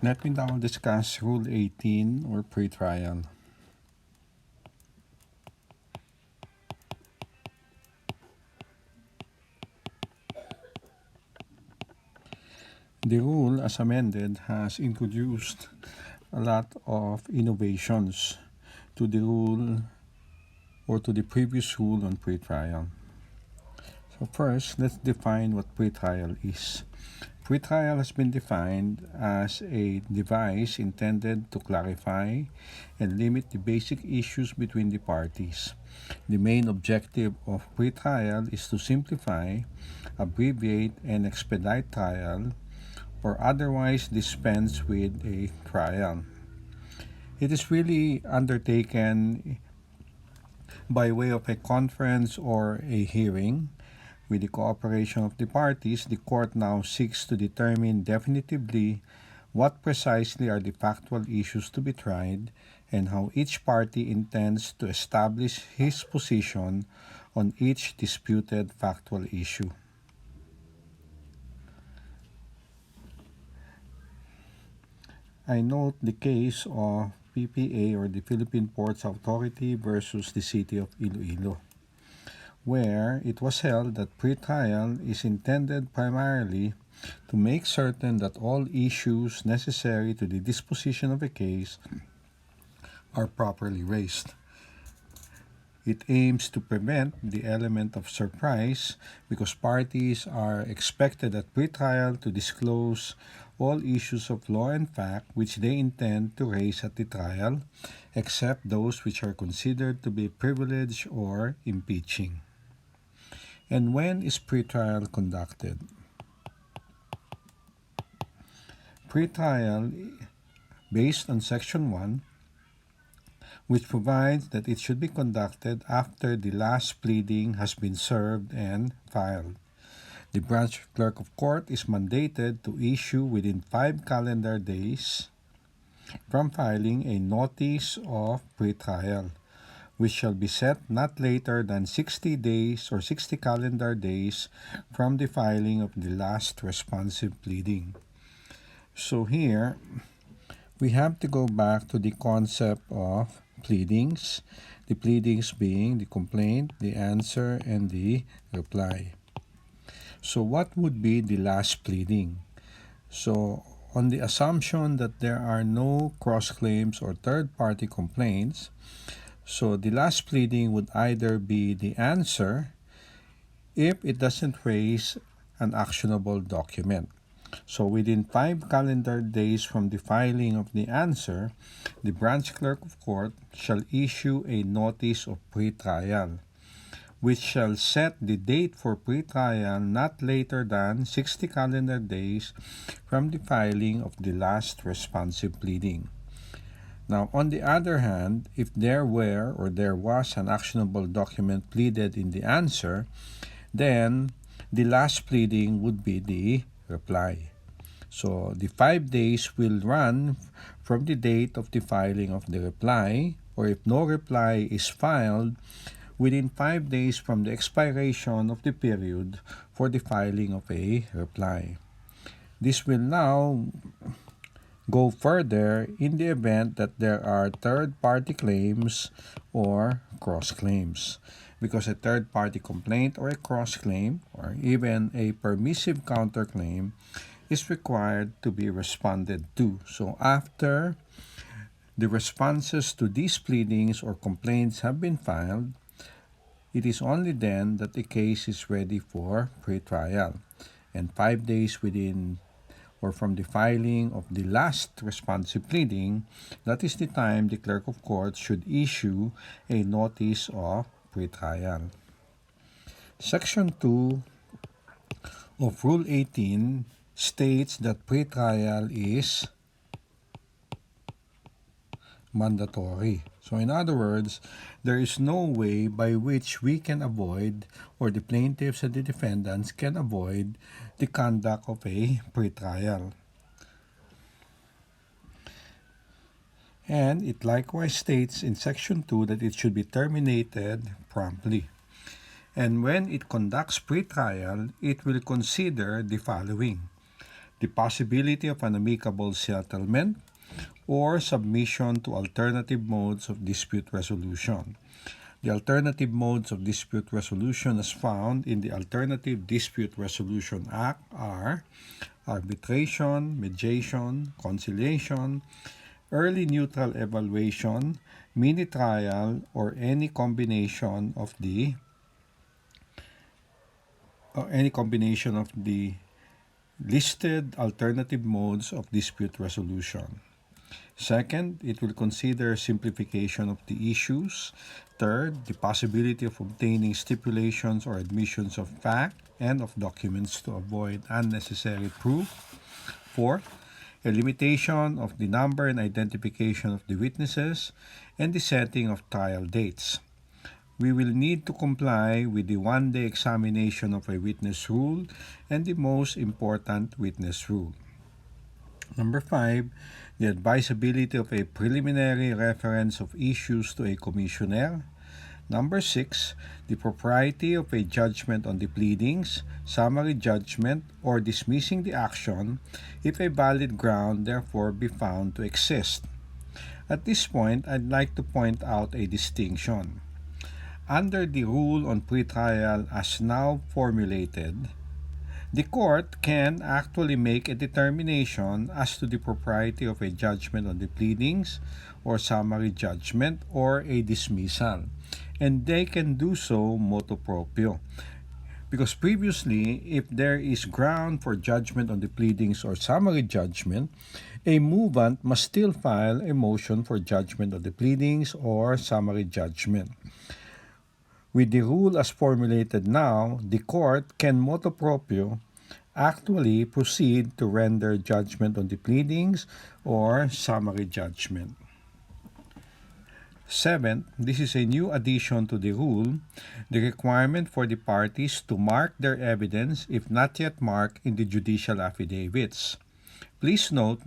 Let me now discuss Rule 18 or pre-trial. The rule, as amended, has introduced a lot of innovations to the rule or to the previous rule on pre-trial. So first, let's define what pre-trial is. Pre-trial has been defined as a device intended to clarify and limit the basic issues between the parties. The main objective of pre-trial is to simplify, abbreviate, and expedite trial or otherwise dispense with a trial. It is really undertaken by way of a conference or a hearing. With the cooperation of the parties, the court now seeks to determine definitively what precisely are the factual issues to be tried and how each party intends to establish his position on each disputed factual issue. I note the case of PPA or the Philippine Ports Authority versus the City of Iloilo, where it was held that pre-trial is intended primarily to make certain that all issues necessary to the disposition of a case are properly raised. It aims to prevent the element of surprise because parties are expected at pre-trial to disclose all issues of law and fact which they intend to raise at the trial, except those which are considered to be privileged or impeaching. And when is pre-trial conducted? Pre-trial, based on Section 1, which provides that it should be conducted after the last pleading has been served and filed. The branch clerk of court is mandated to issue within 5 calendar days from filing a notice of pre-trial, which shall be set not later than 60 days or 60 calendar days from the filing of the last responsive pleading. So here, we have to go back to the concept of pleadings, the pleadings being the complaint, the answer, and the reply. So what would be the last pleading? So on the assumption that there are no cross-claims or third-party complaints, so the last pleading would either be the answer if it doesn't raise an actionable document. So within 5 calendar days from the filing of the answer, the branch clerk of court shall issue a notice of pre-trial, which shall set the date for pre-trial not later than 60 calendar days from the filing of the last responsive pleading. Now, on the other hand, if there were or there was an actionable document pleaded in the answer, then the last pleading would be the reply. So the 5 days will run from the date of the filing of the reply, or if no reply is filed, within 5 days from the expiration of the period for the filing of a reply. This will now go further in the event that there are third-party claims or cross-claims, because a third-party complaint or a cross-claim or even a permissive counterclaim is required to be responded to. So after the responses to these pleadings or complaints have been filed, it is only then that the case is ready for pre-trial, and 5 days within or from the filing of the last responsive pleading, that is the time the clerk of court should issue a notice of pre-trial. Section 2 of Rule 18 states that pre-trial is mandatory. So in other words, there is no way by which we can avoid, or the plaintiffs and the defendants can avoid, the conduct of a pre-trial. And it likewise states in Section 2 that it should be terminated promptly. And when it conducts pre-trial, it will consider the following: the possibility of an amicable settlement, or submission to alternative modes of dispute resolution. The alternative modes of dispute resolution as found in the Alternative Dispute Resolution Act are arbitration, mediation, conciliation, early neutral evaluation, mini-trial, or any combination of the listed alternative modes of dispute resolution. Second, it will consider simplification of the issues. Third, the possibility of obtaining stipulations or admissions of fact and of documents to avoid unnecessary proof. Fourth, a limitation of the number and identification of the witnesses and the setting of trial dates. We will need to comply with the one-day examination of a witness rule and the most important witness rule. Number 5, the advisability of a preliminary reference of issues to a commissioner. Number 6, the propriety of a judgment on the pleadings, summary judgment, or dismissing the action if a valid ground therefore be found to exist. At this point, I'd like to point out a distinction. Under the rule on pretrial as now formulated, the court can actually make a determination as to the propriety of a judgment on the pleadings or summary judgment or a dismissal, and they can do so motu proprio. Because previously, if there is ground for judgment on the pleadings or summary judgment, a movant must still file a motion for judgment on the pleadings or summary judgment. With the rule as formulated now, the court can motu proprio actually proceed to render judgment on the pleadings or summary judgment. Seventh, this is a new addition to the rule, the requirement for the parties to mark their evidence if not yet marked in the judicial affidavits. Please note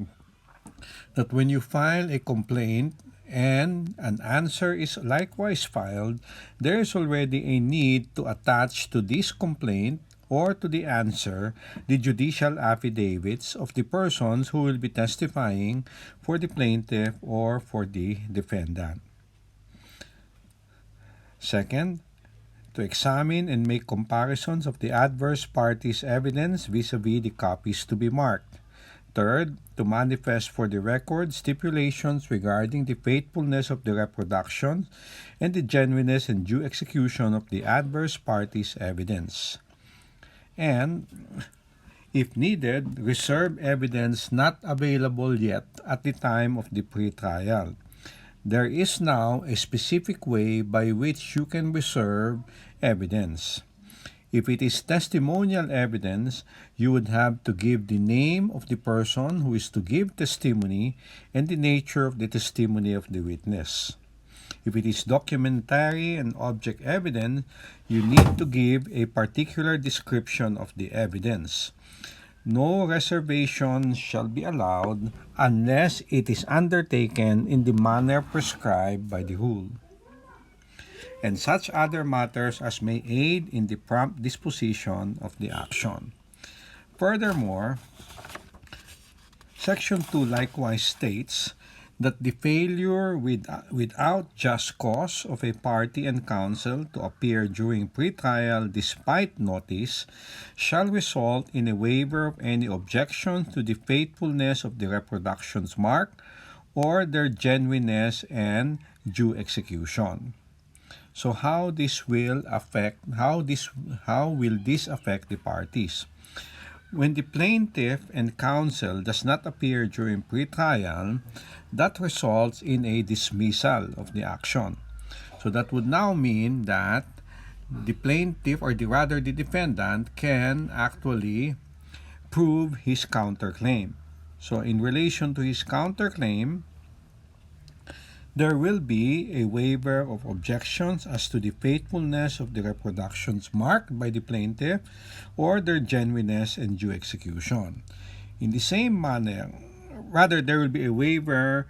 that when you file a complaint and an answer is likewise filed, there is already a need to attach to this complaint or to the answer the judicial affidavits of the persons who will be testifying for the plaintiff or for the defendant. Second, to examine and make comparisons of the adverse party's evidence vis-a-vis the copies to be marked. Third, to manifest for the record stipulations regarding the faithfulness of the reproductions and the genuineness and due execution of the adverse party's evidence. And, if needed, reserve evidence not available yet at the time of the pretrial. There is now a specific way by which you can reserve evidence. If it is testimonial evidence, you would have to give the name of the person who is to give testimony and the nature of the testimony of the witness. If it is documentary and object evidence, you need to give a particular description of the evidence. No reservation shall be allowed unless it is undertaken in the manner prescribed by the rule, and such other matters as may aid in the prompt disposition of the action. Furthermore, Section 2 likewise states that the failure without just cause of a party and counsel to appear during pretrial despite notice shall result in a waiver of any objection to the faithfulness of the reproductions marked or their genuineness and due execution. So how will this affect the parties? When the plaintiff and counsel does not appear during pretrial, that results in a dismissal of the action. So that would now mean that the plaintiff, or the defendant, can actually prove his counterclaim. So in relation to his counterclaim, there will be a waiver of objections as to the faithfulness of the reproductions marked by the plaintiff or their genuineness and due execution. In the same manner, there will be a waiver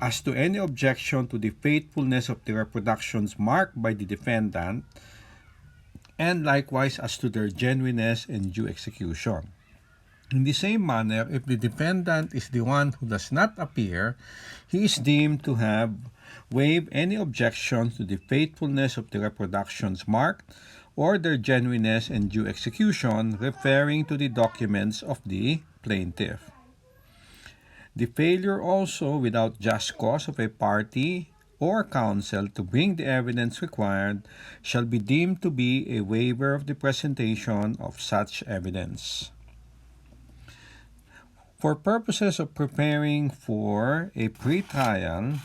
as to any objection to the faithfulness of the reproductions marked by the defendant, and likewise as to their genuineness and due execution. In the same manner, if the defendant is the one who does not appear, he is deemed to have waived any objection to the faithfulness of the reproductions marked or their genuineness and due execution, referring to the documents of the plaintiff. The failure also without just cause of a party or counsel to bring the evidence required shall be deemed to be a waiver of the presentation of such evidence. For purposes of preparing for a pretrial,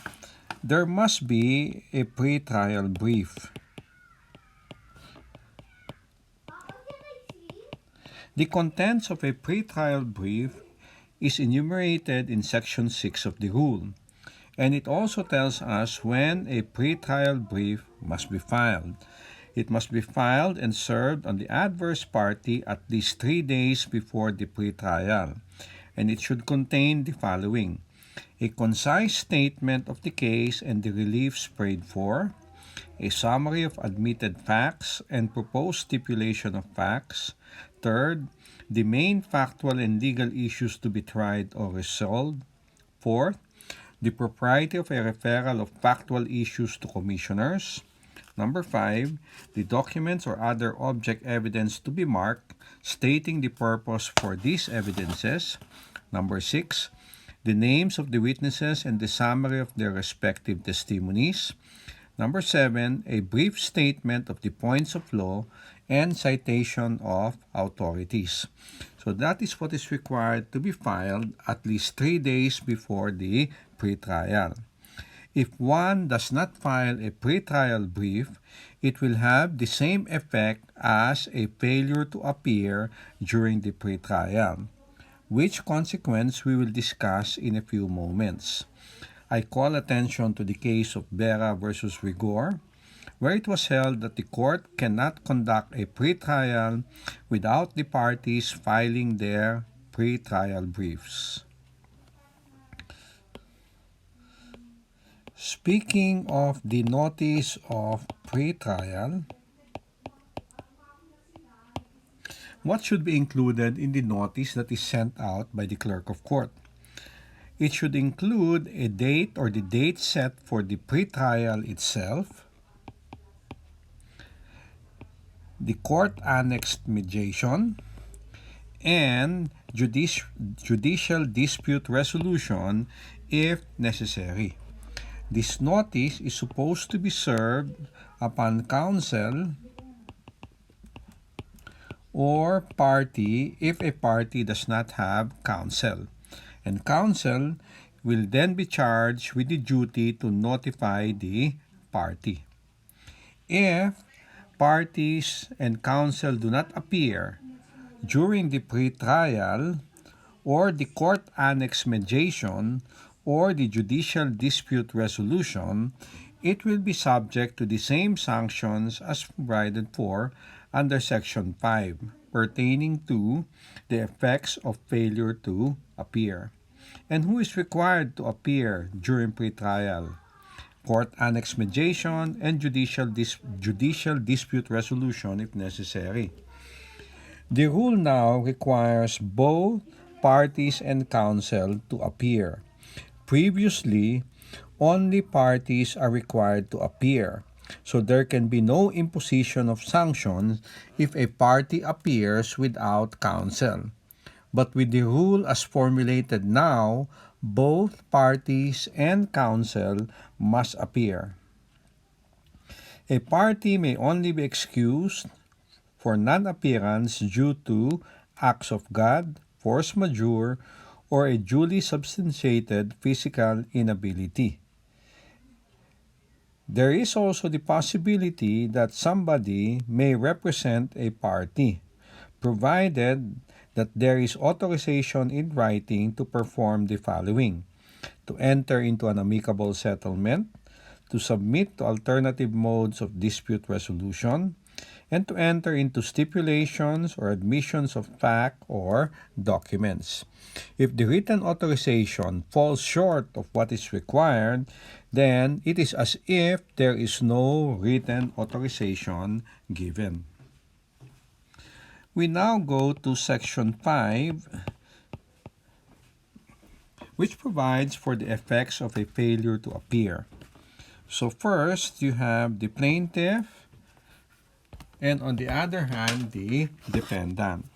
there must be a pretrial brief. The contents of a pretrial brief is enumerated in Section 6 of the rule, and it also tells us when a pretrial brief must be filed. It must be filed and served on the adverse party at least 3 days before the pretrial, and it should contain the following: a concise statement of the case and the reliefs prayed for, a summary of admitted facts and proposed stipulation of facts. Third, the main factual and legal issues to be tried or resolved. Fourth, the propriety of a referral of factual issues to commissioners. Number 5, the documents or other object evidence to be marked, stating the purpose for these evidences. Number 6, the names of the witnesses and the summary of their respective testimonies. Number 7, a brief statement of the points of law and citation of authorities. So that is what is required to be filed at least 3 days before the pretrial. If one does not file a pretrial brief, it will have the same effect as a failure to appear during the pretrial, which consequence we will discuss in a few moments. I call attention to the case of Vera versus Rigor, where it was held that the court cannot conduct a pretrial without the parties filing their pretrial briefs. Speaking of the notice of pretrial, what should be included in the notice that is sent out by the clerk of court? It should include a date or the date set for the pretrial itself, the court-annexed mediation, and judicial dispute resolution if necessary. This notice is supposed to be served upon counsel or party if a party does not have counsel, and counsel will then be charged with the duty to notify the party. If parties and counsel do not appear during the pretrial or the court-annexed mediation or the judicial dispute resolution, it will be subject to the same sanctions as provided for under Section 5, pertaining to the effects of failure to appear. And who is required to appear during pretrial? Court-annexed mediation and judicial dispute resolution if necessary. The rule now requires both parties and counsel to appear. Previously, only parties are required to appear, so there can be no imposition of sanctions if a party appears without counsel. But with the rule as formulated now, both parties and counsel must appear. A party may only be excused for non-appearance due to acts of God, force majeure, or a duly substantiated physical inability. There is also the possibility that somebody may represent a party, provided that there is authorization in writing to perform the following: to enter into an amicable settlement, to submit to alternative modes of dispute resolution, and to enter into stipulations or admissions of fact or documents. If the written authorization falls short of what is required, then it is as if there is no written authorization given. We now go to Section 5, which provides for the effects of a failure to appear. So first, you have the plaintiff, and on the other hand, the defendant.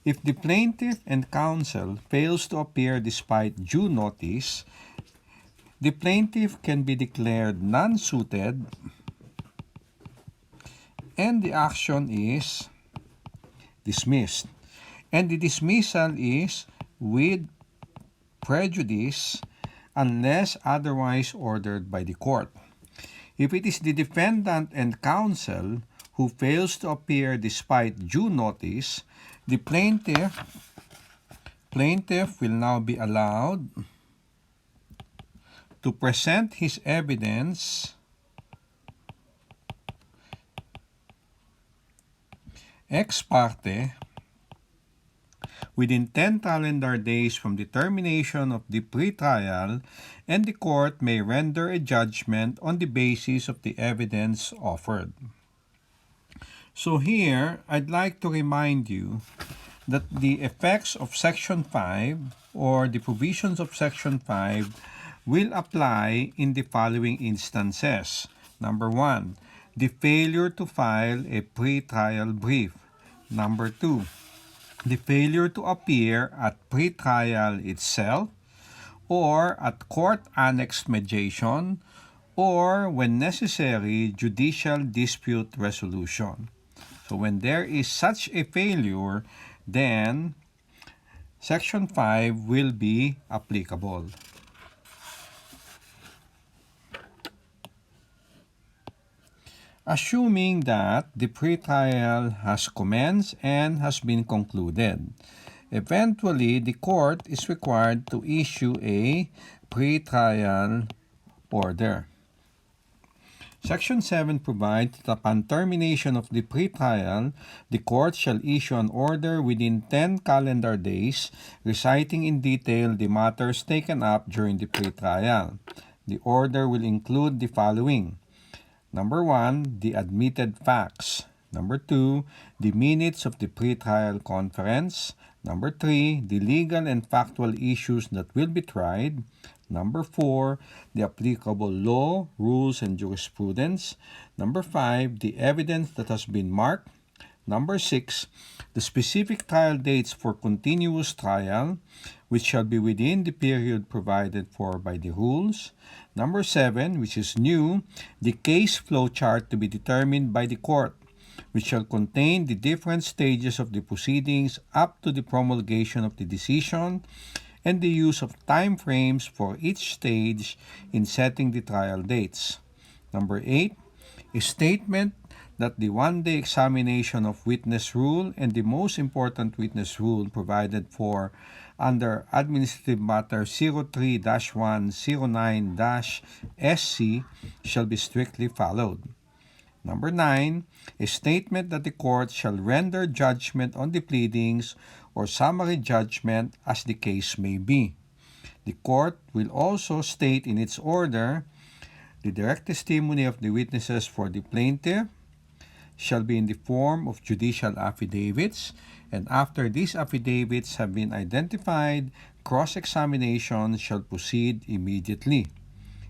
If the plaintiff and counsel fails to appear despite due notice, the plaintiff can be declared non-suited and the action is dismissed. And the dismissal is with prejudice unless otherwise ordered by the court. If it is the defendant and counsel who fails to appear despite due notice, the plaintiff will now be allowed to present his evidence ex parte within 10 calendar days from the termination of the pretrial, and the court may render a judgment on the basis of the evidence offered. So here, I'd like to remind you that the effects of Section 5 or the provisions of Section 5 will apply in the following instances. Number 1, the failure to file a pretrial brief. Number 2, the failure to appear at pretrial itself or at court-annexed mediation or, when necessary, judicial dispute resolution. So when there is such a failure, then Section 5 will be applicable. Assuming that the pretrial has commenced and has been concluded, eventually the court is required to issue a pretrial order. Section 7 provides that upon termination of the pretrial, the court shall issue an order within 10 calendar days reciting in detail the matters taken up during the pretrial. The order will include the following. Number 1, the admitted facts. Number 2, the minutes of the pretrial conference. Number 3, the legal and factual issues that will be tried. Number 4, the applicable law, rules, and jurisprudence. Number 5, the evidence that has been marked. Number 6, the specific trial dates for continuous trial, which shall be within the period provided for by the rules. Number 7, which is new, the case flow chart to be determined by the court, which shall contain the different stages of the proceedings up to the promulgation of the decision, and the use of time frames for each stage in setting the trial dates. Number 8, a statement that the one-day examination of witness rule and the most important witness rule provided for under Administrative Matter 03-109-SC shall be strictly followed. Number 9, a statement that the court shall render judgment on the pleadings or summary judgment as the case may be. The court will also state in its order the direct testimony of the witnesses for the plaintiff shall be in the form of judicial affidavits, and after these affidavits have been identified, cross-examination shall proceed immediately.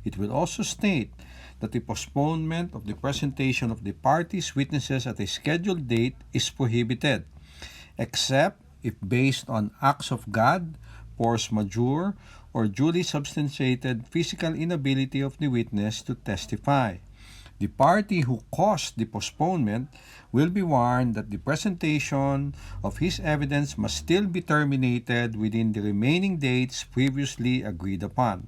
It will also state that the postponement of the presentation of the parties' witnesses at a scheduled date is prohibited, except if based on acts of God, force majeure, or duly substantiated physical inability of the witness to testify. The party who caused the postponement will be warned that the presentation of his evidence must still be terminated within the remaining dates previously agreed upon.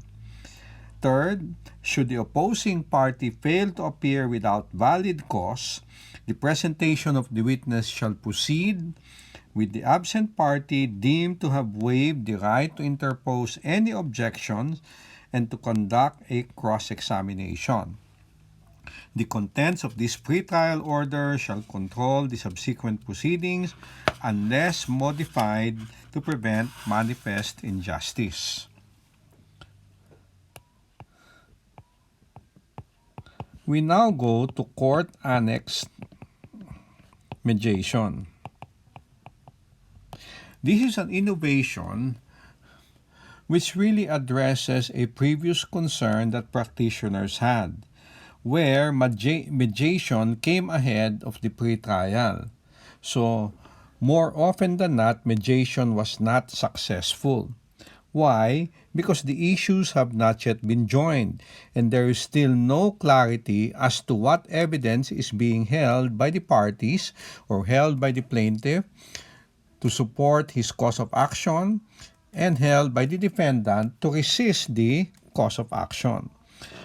Third, should the opposing party fail to appear without valid cause, the presentation of the witness shall proceed with the absent party deemed to have waived the right to interpose any objections and to conduct a cross-examination. The contents of this pretrial order shall control the subsequent proceedings unless modified to prevent manifest injustice. We now go to court-annexed mediation. This is an innovation which really addresses a previous concern that practitioners had, where mediation came ahead of the pretrial. So, more often than not, mediation was not successful. Why? Because the issues have not yet been joined, and there is still no clarity as to what evidence is being held by the parties or held by the plaintiff to support his cause of action and held by the defendant to resist the cause of action.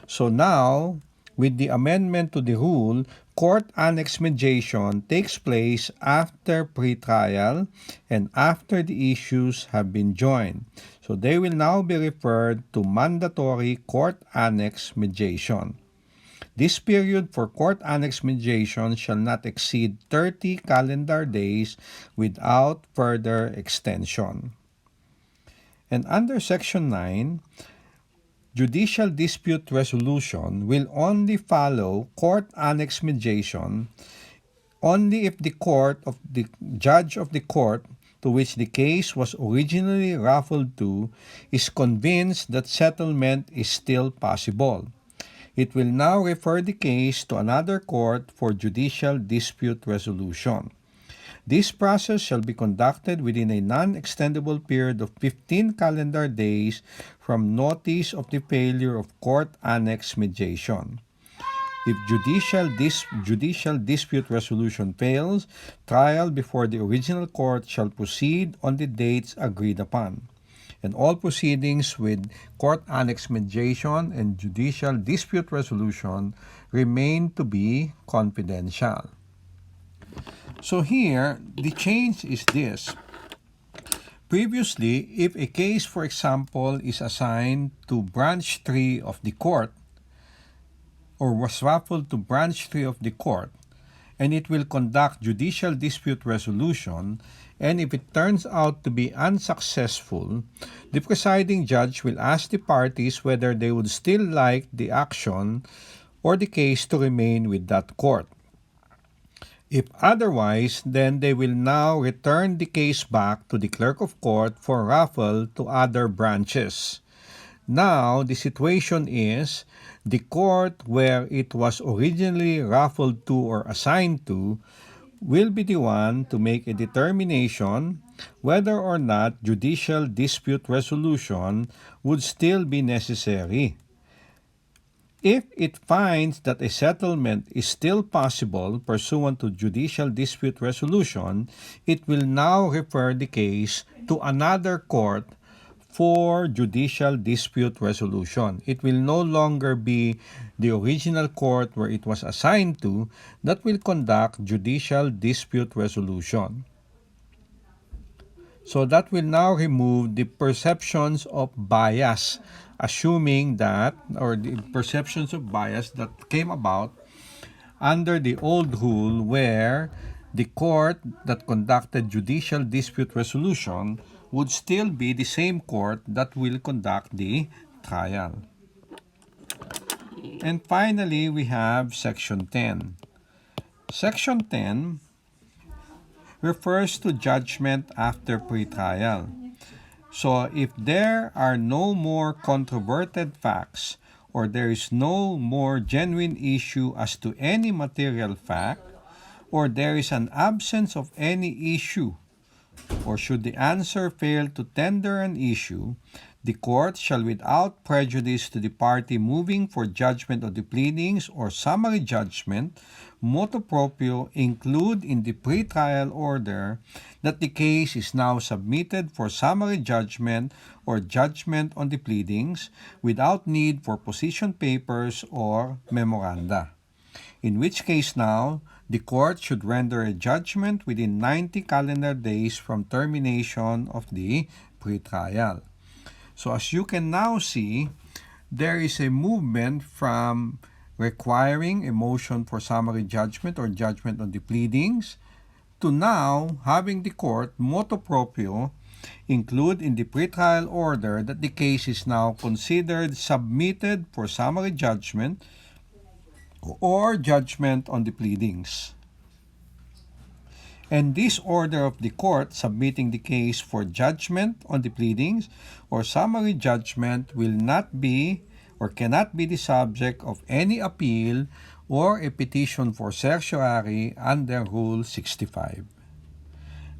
So now, with the amendment to the rule, court annex mediation takes place after pretrial and after the issues have been joined. So they will now be referred to mandatory court annex mediation. This period for court annex mediation shall not exceed 30 calendar days without further extension. And under Section 9, judicial dispute resolution will only follow court annex mediation only if the judge of the court to which the case was originally referred to is convinced that settlement is still possible. It will now refer the case to another court for judicial dispute resolution. This process shall be conducted within a non-extendable period of 15 calendar days from notice of the failure of court annex mediation. If judicial dispute resolution fails, trial before the original court shall proceed on the dates agreed upon. And all proceedings with court annex mediation and judicial dispute resolution remain to be confidential. So here, the change is this. Previously, if a case, for example, is assigned to branch 3 of the court or was referred to branch 3 of the court, and it will conduct judicial dispute resolution, and if it turns out to be unsuccessful, the presiding judge will ask the parties whether they would still like the action or the case to remain with that court. If otherwise, then they will now return the case back to the clerk of court for referral to other branches. Now, the situation is the court where it was originally referred to or assigned to will be the one to make a determination whether or not judicial dispute resolution would still be necessary. If it finds that a settlement is still possible pursuant to judicial dispute resolution, it will now refer the case to another court for judicial dispute resolution. It will no longer be the original court where it was assigned to that will conduct judicial dispute resolution. So that will now remove the perceptions of bias, assuming that, or the perceptions of bias that came about under the old rule where the court that conducted judicial dispute resolution would still be the same court that will conduct the trial. And finally, we have Section 10. Section 10 refers to judgment after pretrial. So if there are no more controverted facts or there is no more genuine issue as to any material fact, or there is an absence of any issue, or should the answer fail to tender an issue, the court shall without prejudice to the party moving for judgment of the pleadings or summary judgment motu proprio include in the pretrial order that the case is now submitted for summary judgment or judgment on the pleadings without need for position papers or memoranda. In which case now, the court should render a judgment within 90 calendar days from termination of the pretrial. So as you can now see, there is a movement from requiring a motion for summary judgment or judgment on the pleadings to now having the court motu proprio include in the pretrial order that the case is now considered submitted for summary judgment or judgment on the pleadings. and this order of the court submitting the case for judgment on the pleadings or summary judgment will not be or cannot be the subject of any appeal or a petition for certiorari under Rule 65.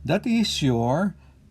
That is your